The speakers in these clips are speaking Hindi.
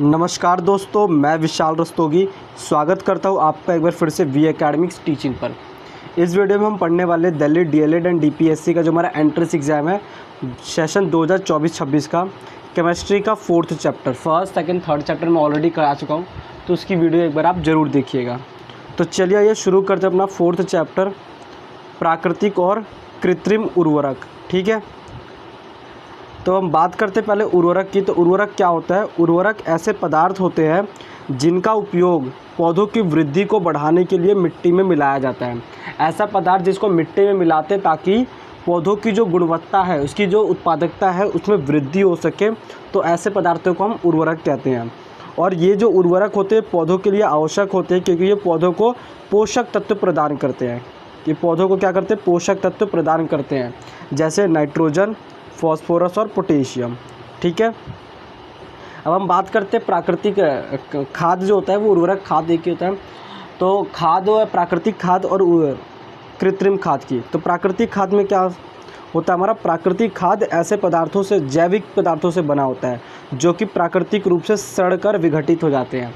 नमस्कार दोस्तों, मैं विशाल रस्तोगी स्वागत करता हूं आपका एक बार फिर से वी एकेडमिक्स टीचिंग पर। इस वीडियो में हम पढ़ने वाले दिल्ली डीएलएड एंड डीपीएससी का जो हमारा एंट्रेंस एग्ज़ाम है सेशन 2024-26 का केमिस्ट्री का 4th chapter, first second third chapter में ऑलरेडी करा चुका हूं, तो उसकी वीडियो एक बार आप ज़रूर देखिएगा। तो चलिए आइए शुरू करते हैं अपना 4th चैप्टर, प्राकृतिक और कृत्रिम उर्वरक। ठीक है, तो हम बात करते पहले उर्वरक की। तो उर्वरक क्या होता है? उर्वरक ऐसे पदार्थ होते हैं जिनका उपयोग पौधों की वृद्धि को बढ़ाने के लिए मिट्टी में मिलाया जाता है। ऐसा पदार्थ जिसको मिट्टी में मिलाते हैं ताकि पौधों की जो गुणवत्ता है, उसकी जो उत्पादकता है, उसमें वृद्धि हो सके, तो ऐसे पदार्थों को हम उर्वरक कहते हैं। और ये जो उर्वरक होते हैं पौधों के लिए आवश्यक होते हैं, क्योंकि ये पौधों को पोषक तत्व प्रदान करते हैं। ये पौधों को क्या करते हैं? पोषक तत्व प्रदान करते हैं, जैसे नाइट्रोजन, फॉस्फोरस और पोटेशियम। ठीक है, अब हम बात करते हैं प्राकृतिक खाद जो होता है, वो उर्वरक खाद एक ही होता है। तो खाद है प्राकृतिक खाद और कृत्रिम खाद की। तो प्राकृतिक खाद में क्या होता है हमारा? प्राकृतिक खाद ऐसे पदार्थों से, जैविक पदार्थों से बना होता है जो कि प्राकृतिक रूप से सड़कर विघटित हो जाते हैं।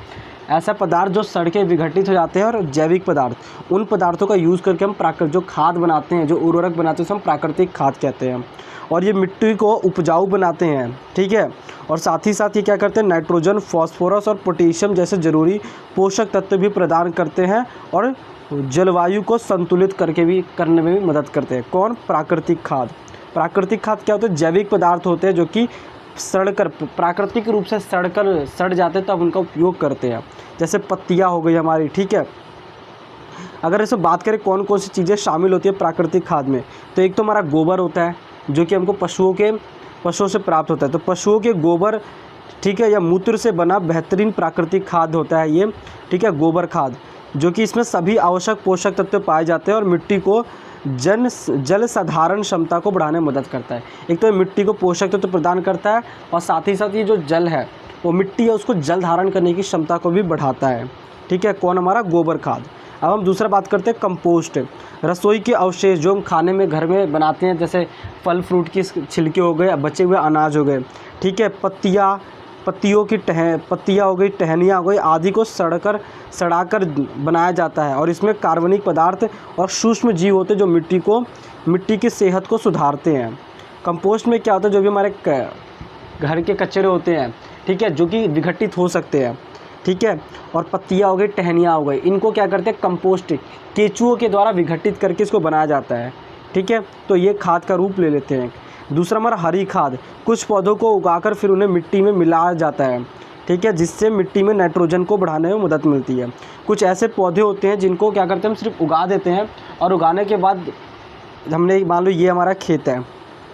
ऐसा पदार्थ जो सड़ के विघटित हो जाते हैं, और जैविक पदार्थ, उन पदार्थों का यूज़ करके हम जो खाद बनाते हैं, जो उर्वरक बनाते हैं, उसे हम प्राकृतिक खाद कहते हैं। और ये मिट्टी को उपजाऊ बनाते हैं। ठीक है, और साथ ही साथ ये क्या करते हैं? नाइट्रोजन, फॉस्फोरस और पोटेशियम जैसे ज़रूरी पोषक तत्व भी प्रदान करते हैं, और जलवायु को संतुलित करने में भी मदद करते हैं। कौन? प्राकृतिक खाद। प्राकृतिक खाद क्या होते हैं? जैविक पदार्थ होते हैं जो कि सड़कर, प्राकृतिक रूप से सड़ जाते हैं, तब उनका उपयोग करते हैं। जैसे पत्तियाँ हो गई हमारी। ठीक है, अगर इसे बात करें कौन कौन सी चीज़ें शामिल होती है प्राकृतिक खाद में, तो एक तो हमारा गोबर होता है जो कि हमको पशुओं से प्राप्त होता है। तो पशुओं के गोबर, ठीक है, या मूत्र से बना बेहतरीन प्राकृतिक खाद होता है ये। ठीक है, गोबर खाद, जो कि इसमें सभी आवश्यक पोषक तत्व पाए जाते हैं और मिट्टी को जल साधारण क्षमता को बढ़ाने में मदद करता है। एक तो ये मिट्टी को पोषक तत्व प्रदान करता है, और साथ ही साथ ये जो जल है, वो मिट्टी है, उसको जल धारण करने की क्षमता को भी बढ़ाता है। ठीक है, कौन? हमारा गोबर खाद। अब हम दूसरा बात करते हैं कंपोस्ट। रसोई के अवशेष जो हम खाने में घर में बनाते हैं, जैसे फल फ्रूट की छिलके हो गए, बचे हुए अनाज हो गए। ठीक है, पत्तियाँ हो गई, टहनियाँ हो गई, आदि को सड़ाकर बनाया जाता है। और इसमें कार्बनिक पदार्थ और सूक्ष्म जीव होते हैं जो मिट्टी की सेहत को सुधारते हैं। कंपोस्ट में क्या होता है? जो भी हमारे घर के कचरे होते हैं, ठीक है, जो कि विघटित हो सकते हैं। ठीक है, और पत्तियाँ हो गई, टहनियाँ हो गई, इनको क्या करते हैं? कंपोस्ट केंचुओं के द्वारा विघटित करके इसको बनाया जाता है। ठीक है, तो ये खाद का रूप ले लेते हैं। दूसरा हमारा हरी खाद। कुछ पौधों को उगाकर फिर उन्हें मिट्टी में मिलाया जाता है। ठीक है, जिससे मिट्टी में नाइट्रोजन को बढ़ाने में मदद मिलती है। कुछ ऐसे पौधे होते हैं जिनको क्या करते हैं? हम सिर्फ उगा देते हैं, और उगाने के बाद हमने, मान लो ये हमारा खेत है,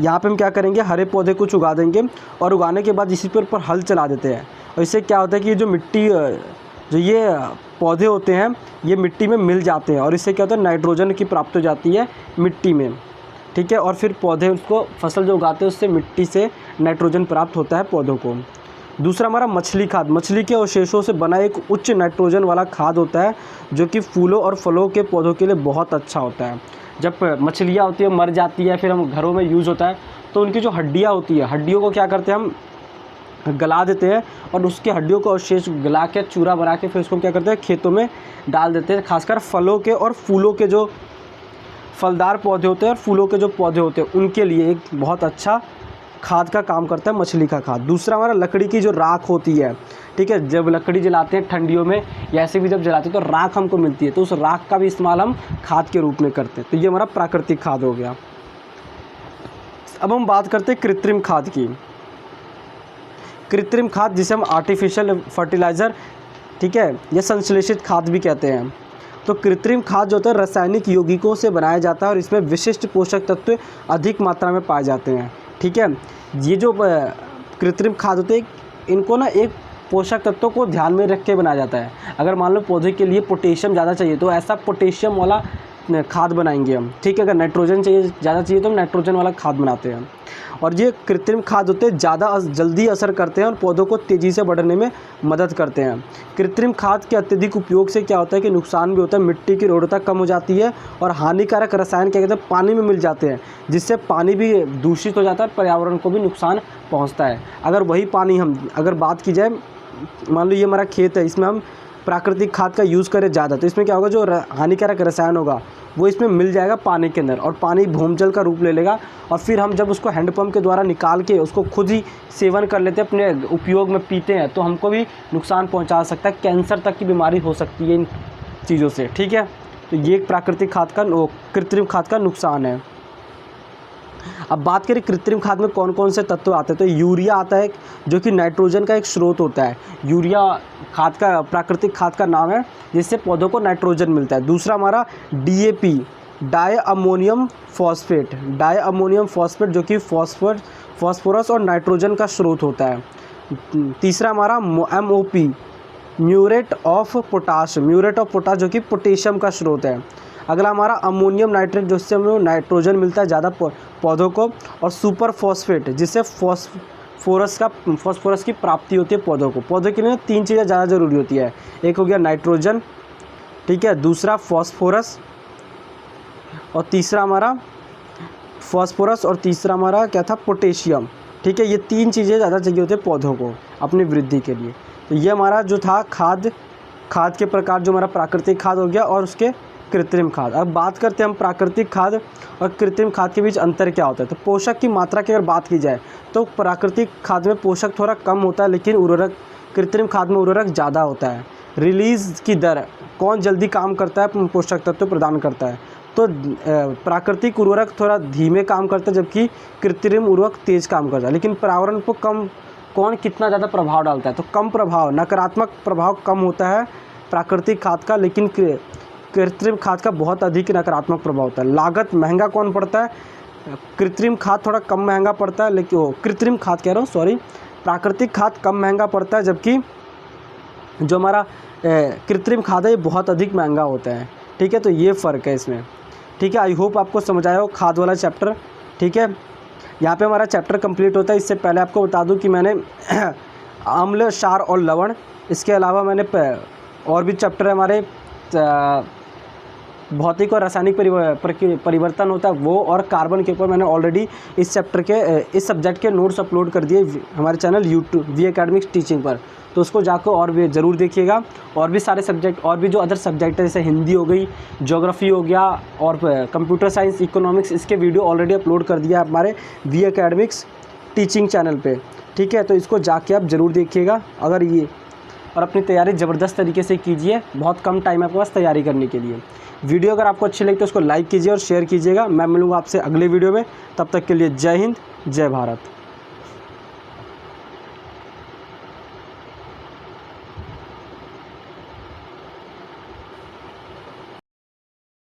यहाँ पे हम क्या करेंगे? हरे पौधे कुछ उगा देंगे, और उगाने के बाद इसी पर ऊपर हल चला देते हैं। और इससे क्या होता है कि जो ये पौधे होते हैं, ये मिट्टी में मिल जाते हैं, और इससे क्या होता है? नाइट्रोजन की प्राप्ति हो जाती है मिट्टी में। ठीक है, और फिर पौधे, उसको फसल जो उगाते हैं, उससे मिट्टी से नाइट्रोजन प्राप्त होता है पौधों को। दूसरा हमारा मछली खाद। मछली के अवशेषों से बना एक उच्च नाइट्रोजन वाला खाद होता है, जो कि फूलों और फलों के पौधों के लिए बहुत अच्छा होता है। जब मछलियाँ होती है, मर जाती है, फिर हम घरों में यूज़ होता है, तो उनकी जो हड्डियाँ होती है, हड्डियों को क्या करते हैं? हम गला देते हैं, और उसके हड्डियों को अवशेष गला के चूरा बना के फिर उसको क्या करते हैं? खेतों में डाल देते हैं। खासकर फलों के और फूलों के, जो फलदार पौधे होते हैं और फूलों के जो पौधे होते हैं, उनके लिए एक बहुत अच्छा खाद का काम करता है मछली का खाद। दूसरा हमारा लकड़ी की जो राख होती है, ठीक है, जब लकड़ी जलाते हैं ठंडियों में, या ऐसे भी जब जलाते हैं, तो राख हमको मिलती है, तो उस राख का भी इस्तेमाल हम खाद के रूप में करते हैं। तो ये हमारा प्राकृतिक खाद हो गया। अब हम बात करते हैं कृत्रिम खाद की। कृत्रिम खाद, जिसे हम आर्टिफिशियल फर्टिलाइज़र, ठीक है, या संश्लेषित खाद भी कहते हैं। तो कृत्रिम खाद जो होता है रासायनिक यौगिकों से बनाया जाता है, और इसमें विशिष्ट पोषक तत्व अधिक मात्रा में पाए जाते हैं। ठीक है, ये जो कृत्रिम खाद होते हैं, इनको ना एक पोषक तत्वों को ध्यान में रख के बनाया जाता है। अगर मान लो पौधे के लिए पोटेशियम ज़्यादा चाहिए, तो ऐसा पोटेशियम वाला खाद बनाएंगे हम। ठीक है, अगर नाइट्रोजन ज़्यादा चाहिए तो हम नाइट्रोजन वाला खाद बनाते हैं। और ये कृत्रिम खाद होते हैं, ज़्यादा जल्दी असर करते हैं और पौधों को तेज़ी से बढ़ने में मदद करते हैं। कृत्रिम खाद के अत्यधिक उपयोग से क्या होता है कि नुकसान भी होता है, मिट्टी की उर्वरता कम हो जाती है, और हानिकारक रसायन क्या कहते हैं? पानी में मिल जाते हैं, जिससे पानी भी दूषित हो जाता है और पर्यावरण को भी नुकसान पहुंचता है। अगर वही पानी हम, अगर बात की जाए मान लो ये हमारा खेत है, इसमें हम प्राकृतिक खाद का यूज़ करें ज़्यादा, तो इसमें क्या होगा, जो हानिकारक रसायन होगा वो इसमें मिल जाएगा पानी के अंदर, और पानी भूमजल का रूप ले लेगा, और फिर हम जब उसको हैंडपम्प के द्वारा निकाल के उसको खुद ही सेवन कर लेते हैं, अपने उपयोग में पीते हैं, तो हमको भी नुकसान पहुंचा सकता है, कैंसर तक की बीमारी हो सकती है इन चीज़ों से। ठीक है, तो ये एक प्राकृतिक खाद का कृत्रिम खाद का नुकसान है। अब बात करें कृत्रिम खाद में कौन कौन से तत्व आते हैं, तो यूरिया आता है जो कि नाइट्रोजन का एक स्रोत होता है। यूरिया खाद का प्राकृतिक खाद का नाम है जिससे पौधों को नाइट्रोजन मिलता है। दूसरा हमारा DAP, di ammonium phosphate, di ammonium phosphate जो कि फॉस्फोरस और नाइट्रोजन का स्रोत होता है। तीसरा हमारा MOP, म्यूरेट ऑफ पोटाश, जो कि पोटेशियम का स्रोत है। अगला हमारा अमोनियम नाइट्रेट जिससे हमें नाइट्रोजन मिलता है ज़्यादा पौधों को, और सुपर फॉस्फेट जिससे फॉस्फोरस की प्राप्ति होती है पौधों को। पौधों के लिए 3 चीज़ें ज़्यादा ज़रूरी होती है, एक हो गया नाइट्रोजन, ठीक है, दूसरा फॉस्फोरस, और तीसरा हमारा क्या था, पोटेशियम। ठीक है, ये 3 चीज़ें ज़्यादा चाहिए होती है पौधों को अपनी वृद्धि के लिए। तो ये हमारा जो था खाद के प्रकार, जो हमारा प्राकृतिक खाद हो गया और उसके कृत्रिम खाद। अब बात करते हैं हम प्राकृतिक खाद और कृत्रिम खाद के बीच अंतर क्या होता है। तो पोषक की मात्रा की अगर बात की जाए तो प्राकृतिक खाद में पोषक थोड़ा कम होता है, लेकिन कृत्रिम खाद में उर्वरक ज़्यादा होता है। रिलीज़ की दर, कौन जल्दी काम करता है, पोषक तत्व प्रदान करता है, तो प्राकृतिक उर्वरक थोड़ा धीमे काम करता है, जबकि कृत्रिम उर्वरक तेज़ काम करता है। लेकिन पर्यावरण को कौन कितना ज़्यादा प्रभाव डालता है, तो कम प्रभाव, नकारात्मक प्रभाव कम होता है प्राकृतिक खाद का, लेकिन कृत्रिम खाद का बहुत अधिक नकारात्मक प्रभाव होता है। लागत, महंगा कौन पड़ता है, कृत्रिम खाद थोड़ा कम महंगा पड़ता है, लेकिन कृत्रिम खाद कह रहा हूँ, सॉरी, प्राकृतिक खाद कम महंगा पड़ता है, जबकि जो हमारा कृत्रिम खाद है ये बहुत अधिक महंगा होता है। ठीक है, तो ये फ़र्क है इसमें। ठीक है, आई होप आपको समझ आया हो खाद वाला चैप्टर। ठीक है, यहाँ पे हमारा चैप्टर कंप्लीट होता है। इससे पहले आपको बता दूँ कि मैंने अम्ल, क्षार और लवण, इसके अलावा मैंने और भी चैप्टर है हमारे, भौतिक और रासायनिक परिवर्तन होता है वो, और कार्बन के ऊपर मैंने ऑलरेडी इस सब्जेक्ट के नोट्स अपलोड कर दिए हमारे channel YouTube V academics teaching पर, तो उसको जाकर और भी ज़रूर देखिएगा। और भी सारे सब्जेक्ट, और भी जो अदर सब्जेक्ट है, जैसे हिंदी हो गई, ज्योग्राफी हो गया, और कंप्यूटर साइंस, इकोनॉमिक्स, इसके वीडियो ऑलरेडी अपलोड कर दिया हमारे वी एकेडमिक्स टीचिंग चैनल पर। ठीक है, तो इसको जाके आप ज़रूर देखिएगा अगर ये, और अपनी तैयारी ज़बरदस्त तरीके से कीजिए। बहुत कम टाइम है आपके पास तैयारी करने के लिए। वीडियो अगर आपको अच्छी लगी तो उसको लाइक कीजिए और शेयर कीजिएगा। मैं मिलूँगा आपसे अगले वीडियो में, तब तक के लिए जय हिंद, जय भारत।